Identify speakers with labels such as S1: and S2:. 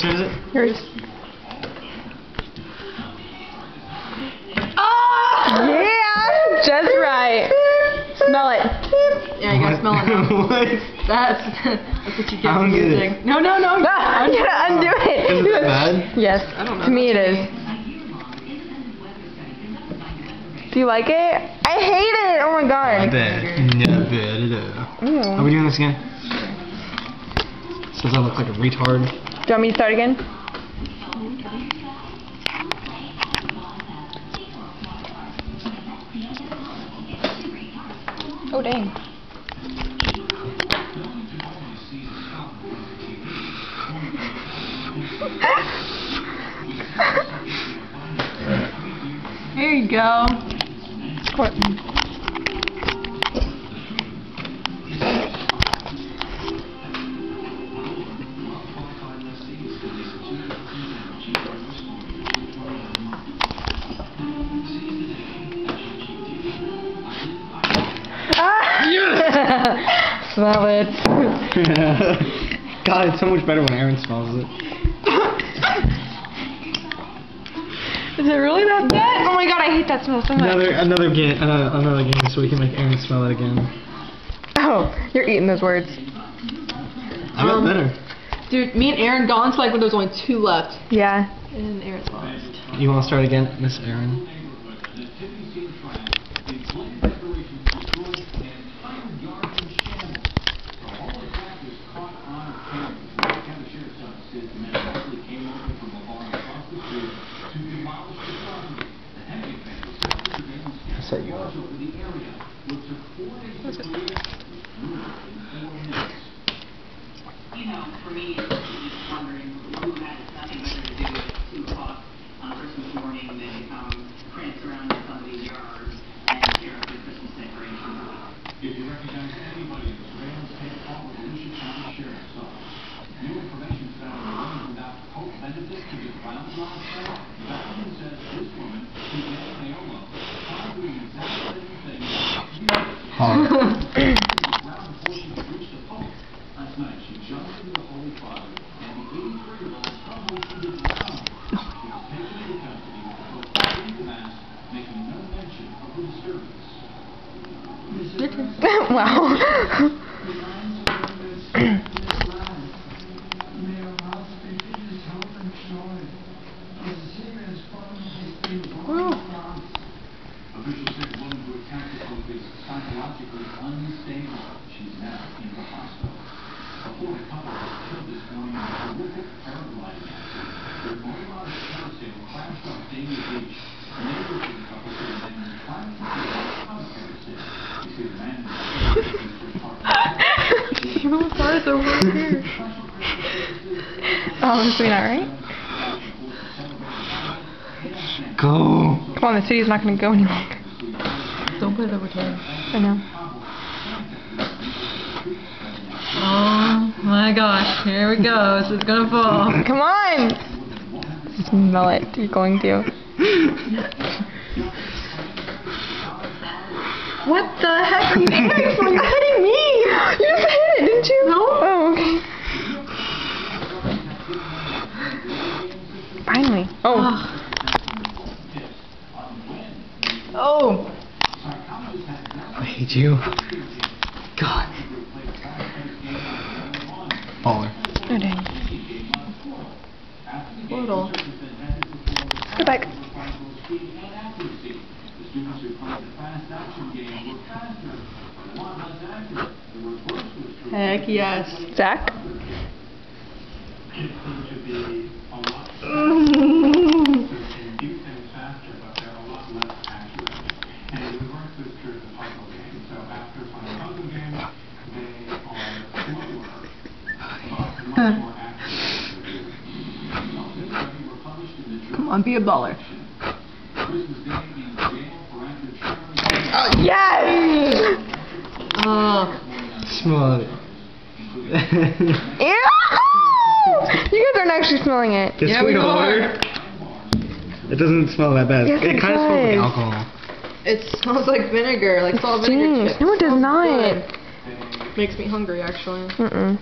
S1: turn is it?
S2: Yours. Oh! Yeah! Just right. Smell it.
S3: Yeah, you gotta smell it now.
S1: What?
S3: That's what you get
S1: I
S3: from
S1: don't get
S3: using.
S1: it.
S3: No.
S2: Ah, you gotta undo it.
S1: Is it bad?
S2: Yes.
S3: I don't know.
S2: To me it is. Do you like it? I hate it. Oh my god.
S1: Bad. No bad. Are we doing this again? Says I look like a retard.
S2: Do you want me to start again? Oh dang.
S3: There you go.
S2: What? Ah! Smell it.
S1: God, it's so much better when Aaron smells it.
S2: Is it really that bad? Oh my god, I hate that smell so much.
S1: Another game so we can make Aaron smell it again.
S2: Oh, you're eating those words.
S1: I got better.
S3: Dude, me and Aaron gone to like when there was only 2 left.
S2: Yeah.
S3: And Aaron's lost.
S1: You want to start again, Miss Aaron? Set you up.
S4: You know, for me, it's just wondering who had nothing better to do at 2 o'clock on Christmas morning than come prance around in somebody's yard and tear up their Christmas decorations.
S5: If you recognize anybody in this Rams, take call the Volusia County Sheriff's Office. New information found in a woman without hope benefit to be found last night. The veteran says this woman, Suzanne Naola, tried doing the exact same thing last night. She jumped into the Holy Father, and the 83-year-old probably should have drowned. She was taken into custody with the mass, making no mention of the disturbance.
S2: Wow.
S5: Officials say the woman who attacked the Pope is psychologically unstable. She's now in the hospital. A Florida couple was killed this morning in a horrific paragliding accident. Their motorized parasail crashed off Dania Beach. Neighbors of the couple say the man was trying to get out of the parasail. You see the man in the
S2: You almost are over here. Oh, this is not right?
S1: Go.
S2: Come on, the city's not going to go any longer.
S3: Don't put it over here.
S2: I know.
S3: Oh my gosh, here we go. This is gonna fall.
S2: Come on! Smell it. You're going to. What the heck are you doing? You're hitting me! You just hit it, didn't you? No. Oh, okay. Finally. Oh.
S3: Oh.
S1: I hate you. God. Baller.
S2: Oh, dang.
S3: Portal.
S2: Go back.
S3: Heck yes.
S2: Zach?
S3: Come on, be a baller.
S2: Yes!
S1: Smell it.
S2: Ew! You guys aren't actually smelling it.
S1: It's
S3: Yeah, we
S1: sweetheart. It doesn't smell that bad.
S2: Yes,
S1: it kind of smells like
S2: does.
S1: alcohol.
S3: It smells like vinegar, like salt vinegar
S2: Stinks.
S3: chips.
S2: No, it does
S3: Smells
S2: not.
S3: good. Makes me hungry, actually.
S2: Mm-mm.